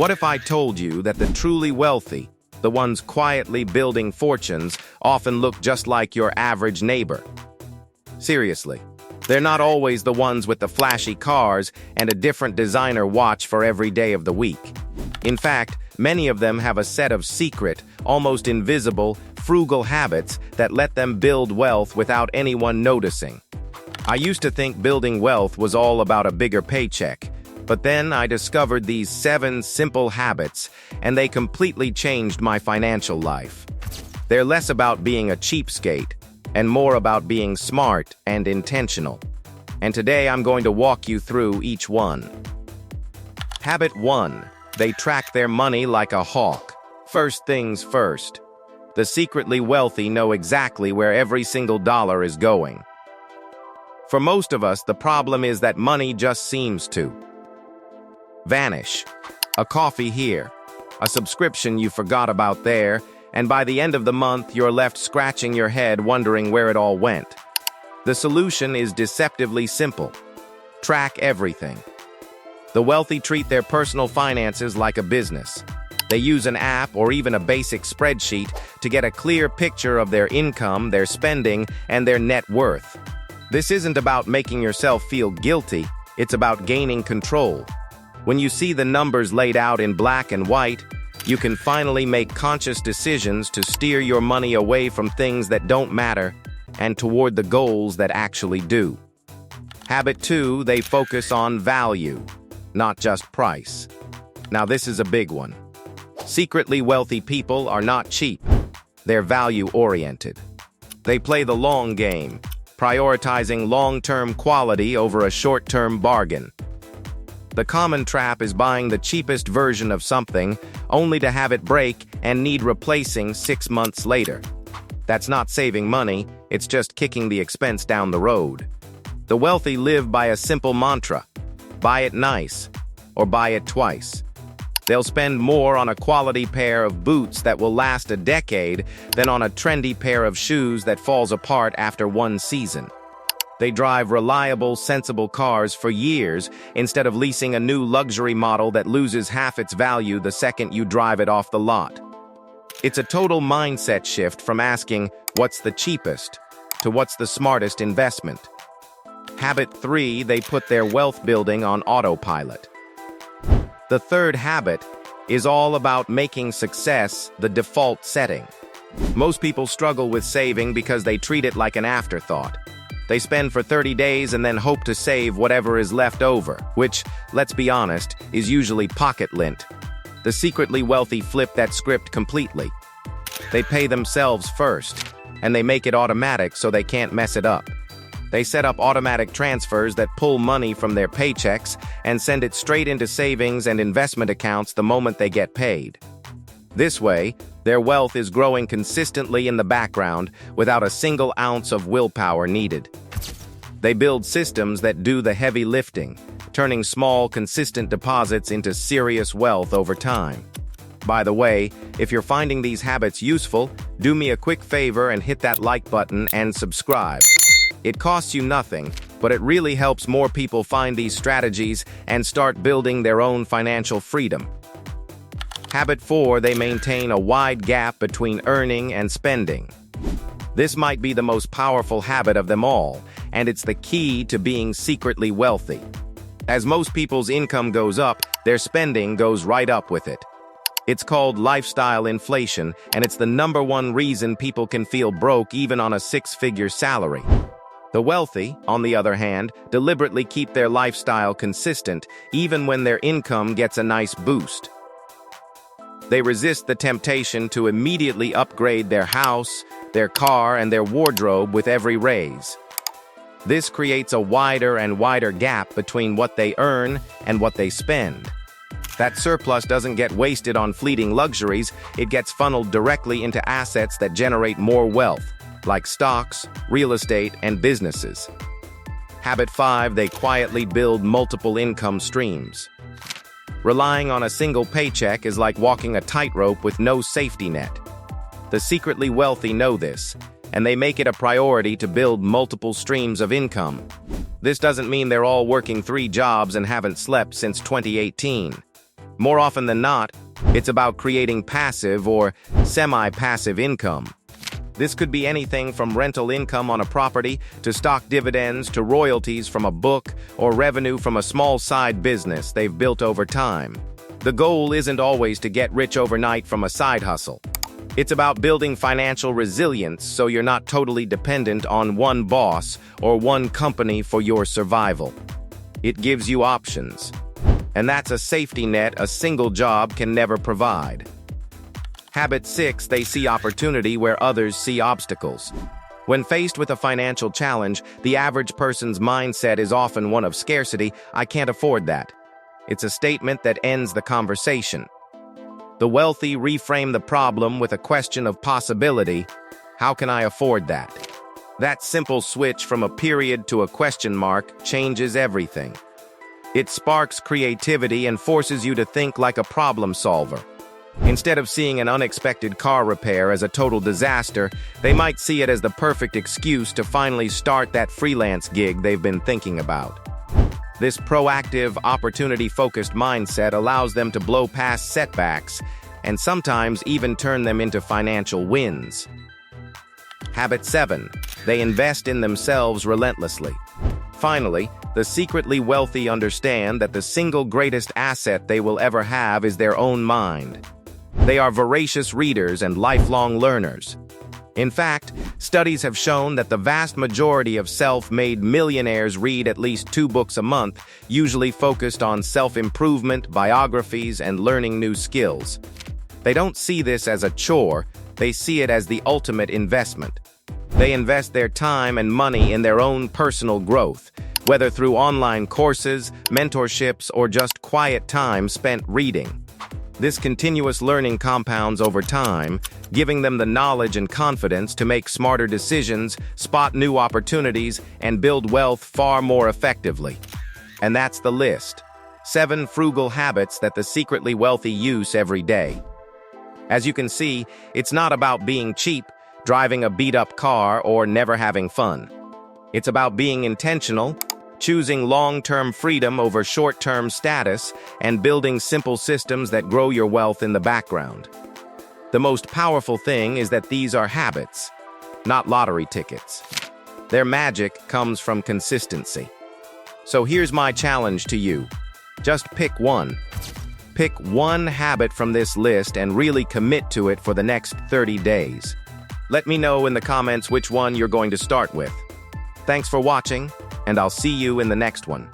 What if I told you that the truly wealthy, the ones quietly building fortunes, often look just like your average neighbor? Seriously, they're not always the ones with the flashy cars and a different designer watch for every day of the week. In fact, many of them have a set of secret, almost invisible, frugal habits that let them build wealth without anyone noticing. I used to think building wealth was all about a bigger paycheck, but then I discovered these 7 simple habits, and they completely changed my financial life. They're less about being a cheapskate and more about being smart and intentional. And today I'm going to walk you through each one. Habit 1. They track their money like a hawk. First things first. The secretly wealthy know exactly where every single dollar is going. For most of us, the problem is that money just seems to vanish. A coffee here, a subscription you forgot about there, and by the end of the month, you're left scratching your head wondering where it all went. The solution is deceptively simple. Track everything. The wealthy treat their personal finances like a business. They use an app or even a basic spreadsheet to get a clear picture of their income, their spending, and their net worth. This isn't about making yourself feel guilty, it's about gaining control. When you see the numbers laid out in black and white, you can finally make conscious decisions to steer your money away from things that don't matter and toward the goals that actually do. Habit 2, they focus on value, not just price. Now this is a big one. Secretly wealthy people are not cheap. They're value-oriented. They play the long game, prioritizing long-term quality over a short-term bargain. The common trap is buying the cheapest version of something, only to have it break and need replacing 6 months later. That's not saving money, it's just kicking the expense down the road. The wealthy live by a simple mantra: buy it nice, or buy it twice. They'll spend more on a quality pair of boots that will last a decade than on a trendy pair of shoes that falls apart after 1 season. They drive reliable, sensible cars for years instead of leasing a new luxury model that loses half its value the second you drive it off the lot. It's a total mindset shift from asking, what's the cheapest, to what's the smartest investment. Habit 3, they put their wealth building on autopilot. The third habit is all about making success the default setting. Most people struggle with saving because they treat it like an afterthought. They spend for 30 days and then hope to save whatever is left over, which, let's be honest, is usually pocket lint. The secretly wealthy flip that script completely. They pay themselves first, and they make it automatic so they can't mess it up. They set up automatic transfers that pull money from their paychecks and send it straight into savings and investment accounts the moment they get paid. This way, their wealth is growing consistently in the background without a single ounce of willpower needed. They build systems that do the heavy lifting, turning small, consistent deposits into serious wealth over time. By the way, if you're finding these habits useful, do me a quick favor and hit that like button and subscribe. It costs you nothing, but it really helps more people find these strategies and start building their own financial freedom. Habit 4, they maintain a wide gap between earning and spending. This might be the most powerful habit of them all, and it's the key to being secretly wealthy. As most people's income goes up, their spending goes right up with it. It's called lifestyle inflation, and it's the #1 reason people can feel broke even on a 6-figure salary. The wealthy, on the other hand, deliberately keep their lifestyle consistent even when their income gets a nice boost. They resist the temptation to immediately upgrade their house, their car, and their wardrobe with every raise. This creates a wider and wider gap between what they earn and what they spend. That surplus doesn't get wasted on fleeting luxuries, it gets funneled directly into assets that generate more wealth, like stocks, real estate, and businesses. Habit 5, they quietly build multiple income streams. Relying on a single paycheck is like walking a tightrope with no safety net. The secretly wealthy know this, and they make it a priority to build multiple streams of income. This doesn't mean they're all working 3 jobs and haven't slept since 2018. More often than not, it's about creating passive or semi-passive income. This could be anything from rental income on a property to stock dividends to royalties from a book or revenue from a small side business they've built over time. The goal isn't always to get rich overnight from a side hustle. It's about building financial resilience so you're not totally dependent on one boss or one company for your survival. It gives you options. And that's a safety net a single job can never provide. Habit 6, they see opportunity where others see obstacles. When faced with a financial challenge, the average person's mindset is often one of scarcity. I can't afford that. It's a statement that ends the conversation. The wealthy reframe the problem with a question of possibility. How can I afford that? That simple switch from a period to a question mark changes everything. It sparks creativity and forces you to think like a problem solver. Instead of seeing an unexpected car repair as a total disaster, they might see it as the perfect excuse to finally start that freelance gig they've been thinking about. This proactive, opportunity-focused mindset allows them to blow past setbacks and sometimes even turn them into financial wins. Habit 7. They invest in themselves relentlessly. Finally, the secretly wealthy understand that the single greatest asset they will ever have is their own mind. They are voracious readers and lifelong learners. In fact, studies have shown that the vast majority of self-made millionaires read at least 2 books a month, usually focused on self-improvement, biographies, and learning new skills. They don't see this as a chore, they see it as the ultimate investment. They invest their time and money in their own personal growth, whether through online courses, mentorships, or just quiet time spent reading. This continuous learning compounds over time, giving them the knowledge and confidence to make smarter decisions, spot new opportunities, and build wealth far more effectively. And that's the list. 7 frugal habits that the secretly wealthy use every day. As you can see, it's not about being cheap, driving a beat-up car, or never having fun. It's about being intentional, choosing long-term freedom over short-term status, and building simple systems that grow your wealth in the background. The most powerful thing is that these are habits, not lottery tickets. Their magic comes from consistency. So here's my challenge to you. Just pick one. Pick one habit from this list and really commit to it for the next 30 days. Let me know in the comments which one you're going to start with. Thanks for watching, and I'll see you in the next one.